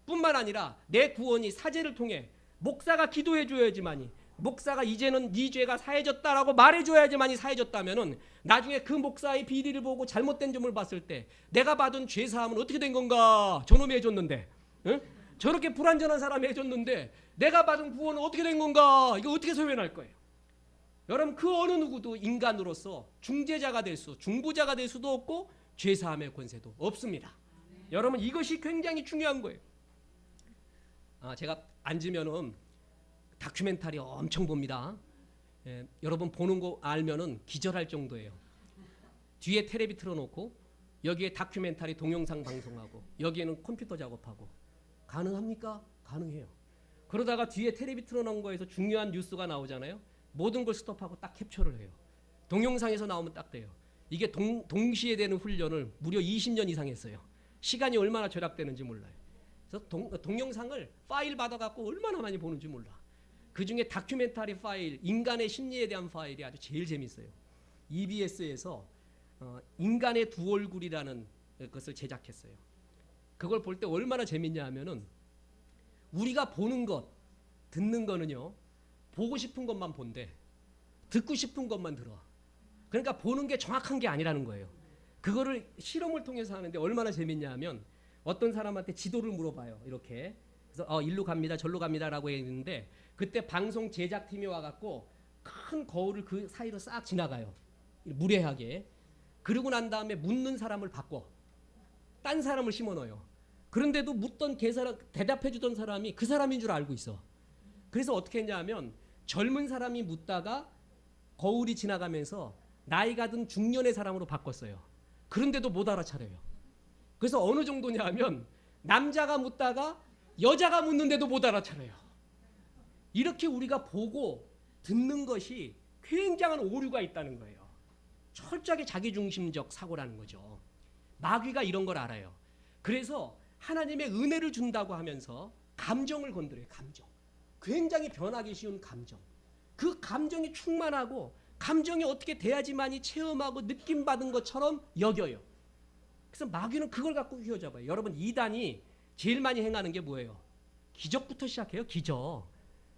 뿐만 아니라 내 구원이 사제를 통해 목사가 기도해 줘야지만이, 목사가 이제는 네 죄가 사해졌다라고 말해줘야지만이 사해졌다면은 나중에 그 목사의 비리를 보고 잘못된 점을 봤을 때 내가 받은 죄사함은 어떻게 된 건가? 저놈이 해줬는데, 응? 저렇게 불완전한 사람이 해줬는데 내가 받은 구원은 어떻게 된 건가? 이거 어떻게 소변할 거예요? 여러분 그 어느 누구도 인간으로서 중재자가 될 수, 중보자가 될 수도 없고 죄사함의 권세도 없습니다. 여러분 이것이 굉장히 중요한 거예요. 제가 앉으면은 다큐멘터리 엄청 봅니다. 여러분 보는 거 알면은 기절할 정도예요. 뒤에 텔레비 틀어놓고 여기에 다큐멘터리 동영상 방송하고 여기에는 컴퓨터 작업하고. 가능합니까? 가능해요. 그러다가 뒤에 텔레비 틀어놓은 거에서 중요한 뉴스가 나오잖아요. 모든 걸 스톱하고 딱 캡처를 해요. 동영상에서 나오면 딱 돼요. 이게 동시에 되는 훈련을 무려 20년 이상 했어요. 시간이 얼마나 절약되는지 몰라요. 그래서 동영상을 파일 받아갖고 얼마나 많이 보는지 몰라. 그중에 다큐멘터리 파일, 인간의 심리에 대한 파일이 아주 제일 재밌어요. EBS에서 인간의 두 얼굴이라는 것을 제작했어요. 그걸 볼 때 얼마나 재밌냐 하면은 우리가 보는 것, 듣는 거는요, 보고 싶은 것만 본대. 듣고 싶은 것만 들어. 그러니까 보는 게 정확한 게 아니라는 거예요. 그거를 실험을 통해서 하는데 얼마나 재밌냐 하면 어떤 사람한테 지도를 물어봐요. 이렇게. 그래서 일로 갑니다. 절로 갑니다라고 했는데 그때 방송 제작팀이 와갖고 큰 거울을 그 사이로 싹 지나가요. 무례하게. 그러고 난 다음에 묻는 사람을 바꿔. 딴 사람을 심어넣어요. 그런데도 묻던 대답해주던 사람이 그 사람인 줄 알고 있어. 그래서 어떻게 했냐 하면 젊은 사람이 묻다가 거울이 지나가면서 나이가 든 중년의 사람으로 바꿨어요. 그런데도 못 알아차려요. 그래서 어느 정도냐 하면 남자가 묻다가 여자가 묻는데도 못 알아차려요. 이렇게 우리가 보고 듣는 것이 굉장한 오류가 있다는 거예요. 철저하게 자기중심적 사고라는 거죠. 마귀가 이런 걸 알아요. 그래서 하나님의 은혜를 준다고 하면서 감정을 건드려요. 감정. 굉장히 변하기 쉬운 감정. 그 감정이 충만하고 감정이 어떻게 돼야지만이 체험하고 느낌받은 것처럼 여겨요. 그래서 마귀는 그걸 갖고 휘어잡아요. 여러분 이단이 제일 많이 행하는 게 뭐예요? 기적부터 시작해요. 기적.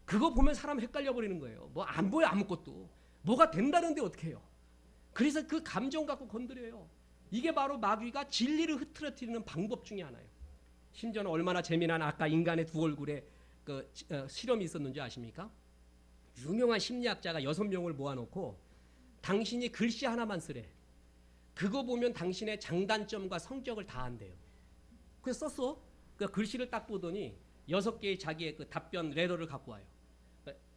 그거 보면 사람 헷갈려 버리는 거예요. 뭐 안 보여 아무것도. 뭐가 된다는데 어떻게 해요? 그래서 그 감정 갖고 건드려요. 이게 바로 마귀가 진리를 흐트러뜨리는 방법 중에 하나예요. 심지어는 얼마나 재미난 아까 인간의 두 얼굴에 실험이 있었는지 아십니까? 유명한 심리학자가 6명을 모아놓고 당신이 글씨 하나만 쓰래. 그거 보면 당신의 장단점과 성격을 다 한대요. 그래서 썼어. 그 글씨를 딱 보더니 6개의 자기의 그 답변 레더를 갖고 와요.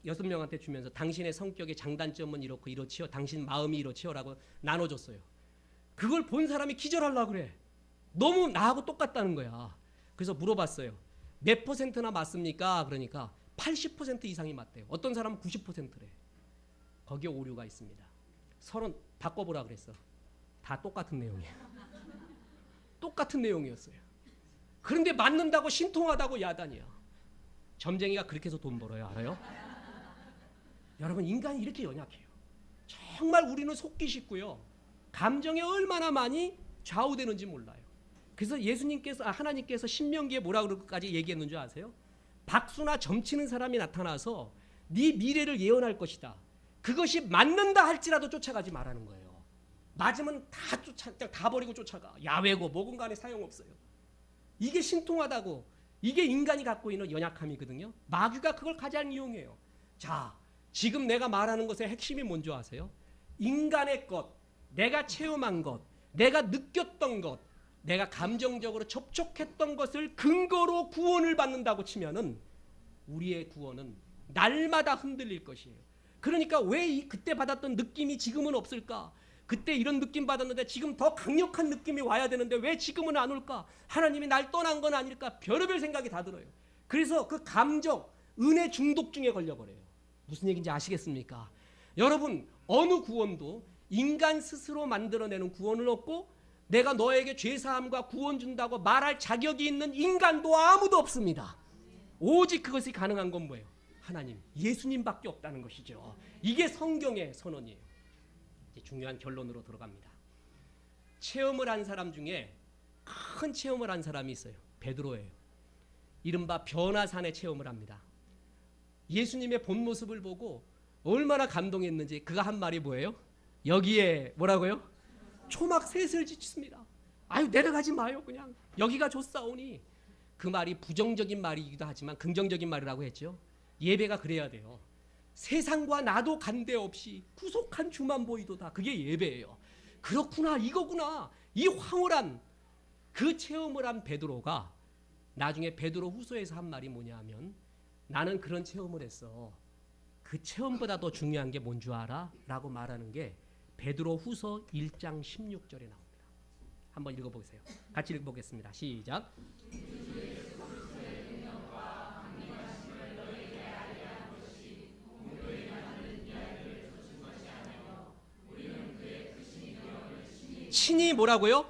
6명한테 주면서 당신의 성격의 장단점은 이렇고 이렇지요. 당신 마음이 이렇지요. 라고 나눠줬어요. 그걸 본 사람이 기절하려고 그래. 너무 나하고 똑같다는 거야. 그래서 물어봤어요. 몇 %나 맞습니까? 그러니까 80% 이상이 맞대요. 어떤 사람은 90%래. 거기에 오류가 있습니다. 서로 바꿔보라 그랬어. 다 똑같은 내용이에요. 똑같은 내용이었어요. 그런데 맞는다고 신통하다고 야단이야. 점쟁이가 그렇게 해서 돈 벌어요. 알아요? 여러분, 인간이 이렇게 연약해요. 정말 우리는 속기 쉽고요. 감정에 얼마나 많이 좌우되는지 몰라요. 그래서 하나님께서 신명기에 뭐라 그럴까지 얘기했는 줄 아세요? 박수나 점치는 사람이 나타나서 네 미래를 예언할 것이다. 그것이 맞는다 할지라도 쫓아가지 말라는 거예요. 맞으면 다 버리고 쫓아가. 야외고 뭐건 간에 사용없어요. 이게 신통하다고. 이게 인간이 갖고 있는 연약함이거든요. 마귀가 그걸 가장 이용해요. 자, 지금 내가 말하는 것의 핵심이 뭔지 아세요? 인간의 것, 내가 체험한 것, 내가 느꼈던 것, 내가 감정적으로 접촉했던 것을 근거로 구원을 받는다고 치면은 우리의 구원은 날마다 흔들릴 것이에요. 그러니까 왜 그때 받았던 느낌이 지금은 없을까? 그때 이런 느낌 받았는데 지금 더 강력한 느낌이 와야 되는데 왜 지금은 안 올까? 하나님이 날 떠난 건 아닐까? 별의별 생각이 다 들어요. 그래서 그 감정, 은혜 중독증에 걸려버려요. 무슨 얘기인지 아시겠습니까? 여러분, 어느 구원도 인간 스스로 만들어내는 구원을 얻고 내가 너에게 죄사함과 구원 준다고 말할 자격이 있는 인간도 아무도 없습니다. 오직 그것이 가능한 건 뭐예요? 하나님, 예수님밖에 없다는 것이죠. 이게 성경의 선언이에요. 이제 중요한 결론으로 들어갑니다. 체험을 한 사람 중에 큰 체험을 한 사람이 있어요. 베드로예요. 이른바 변화산의 체험을 합니다. 예수님의 본 모습을 보고 얼마나 감동했는지 그가 한 말이 뭐예요? 여기에 뭐라고요? 초막 셋을 짓습니다. 아유, 내려가지 마요. 그냥 여기가 좋사오니. 그 말이 부정적인 말이기도 하지만 긍정적인 말이라고 했죠. 예배가 그래야 돼요. 세상과 나도 관계없이 구속한 주만 보이도다. 그게 예배예요. 그렇구나, 이거구나. 이 황홀한 그 체험을 한 베드로가 나중에 베드로 후서에서 한 말이 뭐냐 하면 나는 그런 체험을 했어. 그 체험보다 더 중요한 게 뭔 줄 알아? 라고 말하는 게 베드로 후서 1장 16절에 나옵니다. 한번 읽어보세요. 같이 읽어보겠습니다. 시작. 친히 뭐라고요?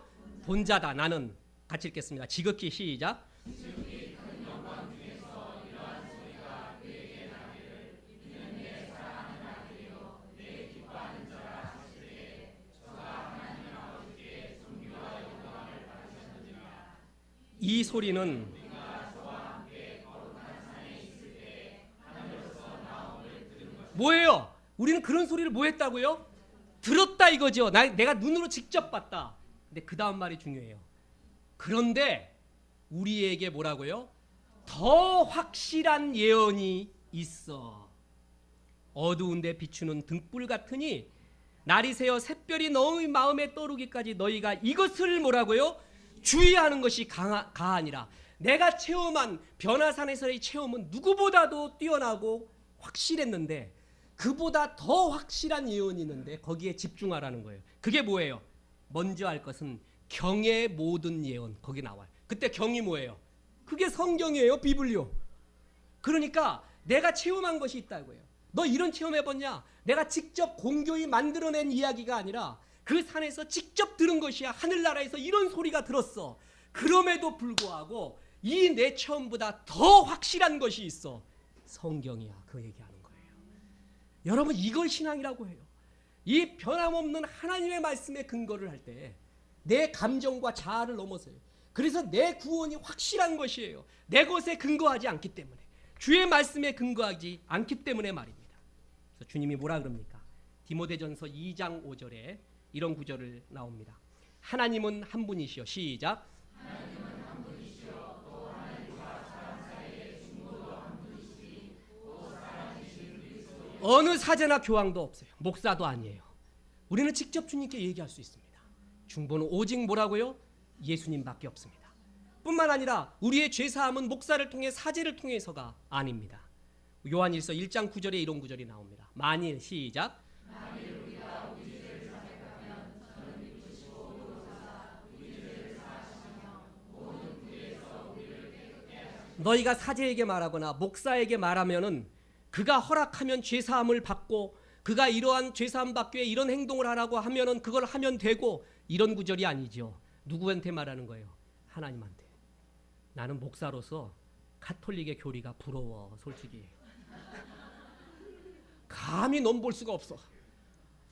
본자다. 나는. 같이 읽겠습니다. 지극히 시작. 이 소리는 뭐예요? 우리는 그런 소리를 뭐 했다고요? 들었다 이거죠. 내가 눈으로 직접 봤다. 근데 그 다음 말이 중요해요. 그런데 우리에게 뭐라고요? 더 확실한 예언이 있어. 어두운데 비추는 등불 같으니 날이 새어 샛별이 너희 마음에 떠오르기까지 너희가 이것을 뭐라고요? 주의하는 것이 가하니라. 내가 체험한 변화산에서의 체험은 누구보다도 뛰어나고 확실했는데 그보다 더 확실한 예언이 있는데 거기에 집중하라는 거예요. 그게 뭐예요? 먼저 할 것은 경의 모든 예언. 거기 나와요. 그때 경이 뭐예요? 그게 성경이에요. 비블리오. 그러니까 내가 체험한 것이 있다고요. 너 이런 체험해봤냐? 내가 직접 공교히 만들어낸 이야기가 아니라 그 산에서 직접 들은 것이야. 하늘나라에서 이런 소리가 들었어. 그럼에도 불구하고 이 내 체험보다 더 확실한 것이 있어. 성경이야. 그 얘기하는 거예요. 여러분, 이걸 신앙이라고 해요. 이 변함없는 하나님의 말씀에 근거를 할 때 내 감정과 자아를 넘어서요. 그래서 내 구원이 확실한 것이에요. 내 것에 근거하지 않기 때문에, 주의 말씀에 근거하지 않기 때문에 말입니다. 그래서 주님이 뭐라 그럽니까? 디모데전서 2장 5절에 이런 구절을 나옵니다. 하나님은 한 분이시여. 시작. 어느 사제나 교황도 없어요. 목사도 아니에요. 우리는 직접 주님께 얘기할 수 있습니다. 중보는 오직 뭐라고요? 예수님밖에 없습니다. 뿐만 아니라 우리의 죄사함은 목사를 통해 사제를 통해서가 아닙니다. 요한일서 1장 9절에 이런 구절이 나옵니다. 만일 시작. 너희가 사제에게 말하거나 목사에게 말하면은 그가 허락하면 죄사함을 받고 그가 이러한 죄사함 받기 위해 이런 행동을 하라고 하면은 그걸 하면 되고, 이런 구절이 아니죠. 누구한테 말하는 거예요? 하나님한테. 나는 목사로서 가톨릭의 교리가 부러워. 솔직히 감히 넘볼 수가 없어.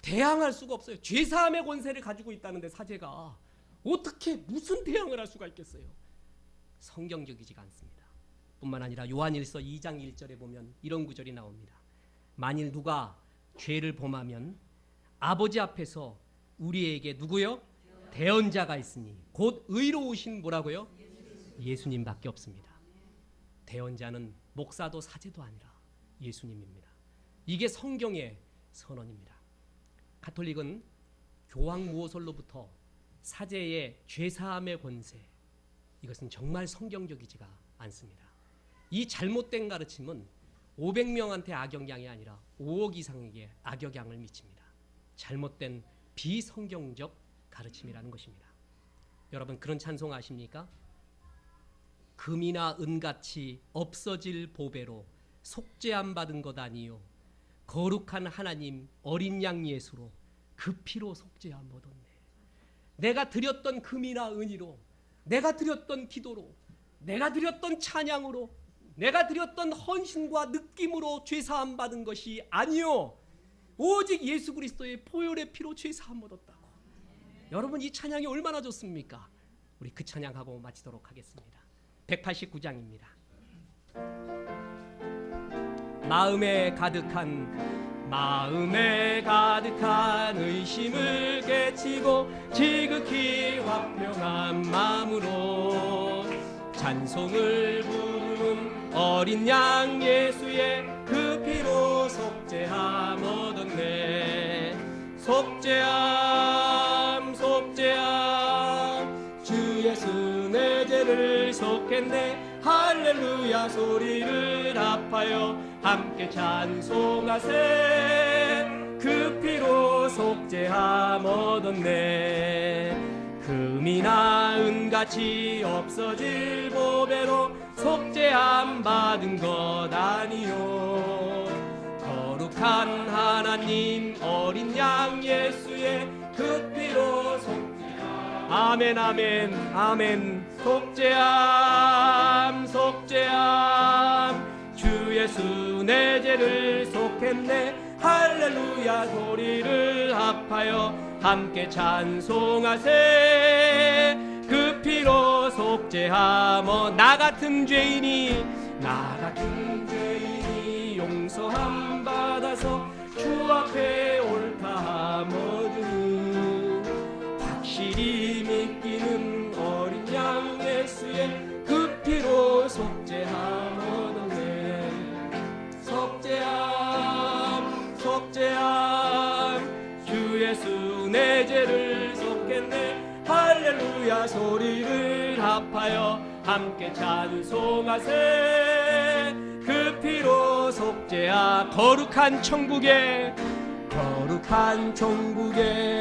대항할 수가 없어요. 죄사함의 권세를 가지고 있다는데 사제가 어떻게 무슨 대항을 할 수가 있겠어요? 성경적이지가 않습니다. 뿐만 아니라 요한일서 2장 1절에 보면 이런 구절이 나옵니다. 만일 누가 죄를 범하면 아버지 앞에서 우리에게 누구요? 대언자가 있으니 곧 의로우신 뭐라고요? 예수님밖에 없습니다. 대언자는 목사도 사제도 아니라 예수님입니다. 이게 성경의 선언입니다. 가톨릭은 교황 모설로부터 사제의 죄사함의 권세, 이것은 정말 성경적이지가 않습니다. 이 잘못된 가르침은 500명한테 악영향이 아니라 5억 이상에게 악영향을 미칩니다. 잘못된 비성경적 가르침이라는 것입니다. 여러분, 그런 찬송 아십니까? 금이나 은같이 없어질 보배로 속죄함 받은 것 아니요 거룩한 하나님 어린 양 예수로 그 피로 속죄함 얻었네. 내가 드렸던 금이나 은이로, 내가 드렸던 기도로, 내가 드렸던 찬양으로, 내가 드렸던 헌신과 느낌으로 죄사함 받은 것이 아니요 오직 예수 그리스도의 보혈의 피로 죄사함 얻었다고. 여러분, 이 찬양이 얼마나 좋습니까? 우리 그 찬양하고 마치도록 하겠습니다. 189장입니다. 마음에 가득한 의심을 깨치고 지극히 화평한 마음으로 찬송을 부르는 어린 양 예수의 그 피로 속죄함 얻었네. 속죄함 주 예수 내 죄를 속했네. 할렐루야 소리를 합하여 함께 찬송하세. 그 피로 속죄함 얻었네. 금이나 은같이 없어질 보배로 속죄함 받은 것 아니요 거룩한 하나님 어린 양 예수의 그 피로 속죄함. 아멘 아멘 아멘. 속죄함 주 예수 내 죄를 속했네. 할렐루야 소리를 합하여 함께 찬송하세. 그 피로 속죄함. 나 같은 죄인이 용서함 받아서 주 앞에 옳다함 얻으니 확실히 믿기는 어린 양 예수의 그 피로 속죄함 얻었네. 속죄함 주 예수 내 죄를 속했네. 할렐루야 소리를 합하여 함께 찬송하세. 그 피로 속죄함. 거룩한 천국에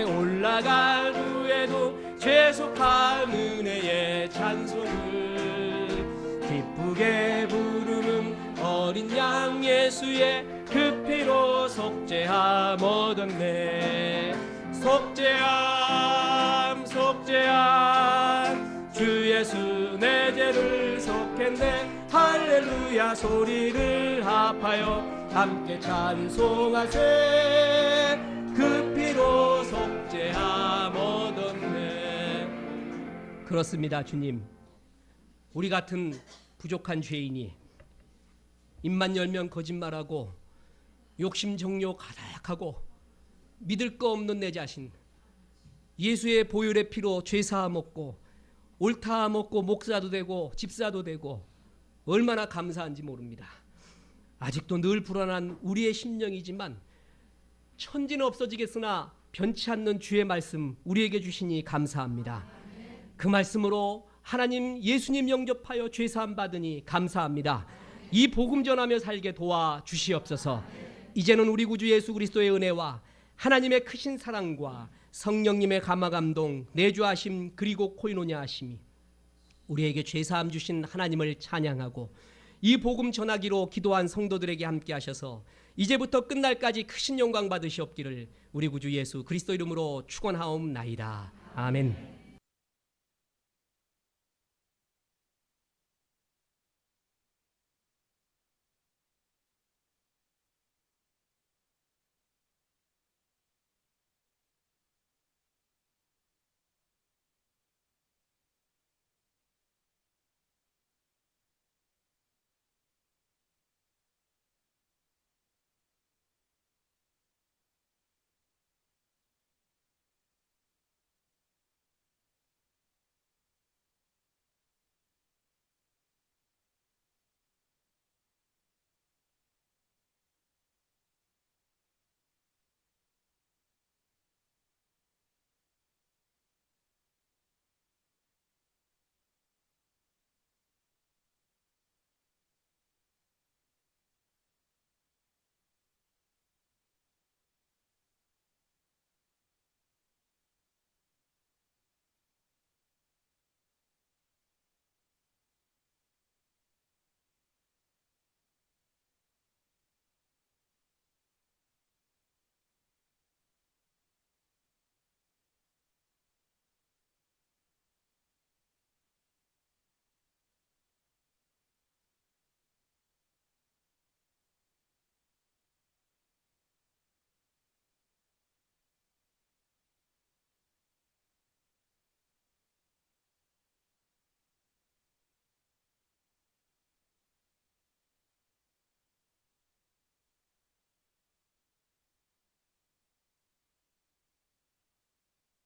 올라간 후에도 죄속한 은혜의 찬송을 기쁘게 부르는 어린 양 예수의 그 피로 속죄함 얻었네. 속죄함 주 예수 내 죄를 속했네. 할렐루야 소리를 합하여 함께 찬송하세. 그 피로 속죄함 얻었네. 그렇습니다. 주님, 우리 같은 부족한 죄인이 입만 열면 거짓말하고 욕심 정욕 가득하고 믿을 거 없는 내 자신, 예수의 보혈의 피로 죄사함 얻고 옳다함 얻고 목사도 되고 집사도 되고 얼마나 감사한지 모릅니다. 아직도 늘 불안한 우리의 심령이지만 천지는 없어지겠으나 변치 않는 주의 말씀 우리에게 주시니 감사합니다. 그 말씀으로 하나님 예수님 영접하여 죄사함 받으니 감사합니다. 이 복음 전하며 살게 도와 주시옵소서. 이제는 우리 구주 예수 그리스도의 은혜와 하나님의 크신 사랑과 성령님의 감화 감동 내주하심 그리고 코이노냐 하심이 우리에게 죄사함 주신 하나님을 찬양하고 이 복음 전하기로 기도한 성도들에게 함께 하셔서 이제부터 끝날까지 크신 영광 받으시옵기를 우리 구주 예수 그리스도 이름으로 축원하옵나이다. 아멘.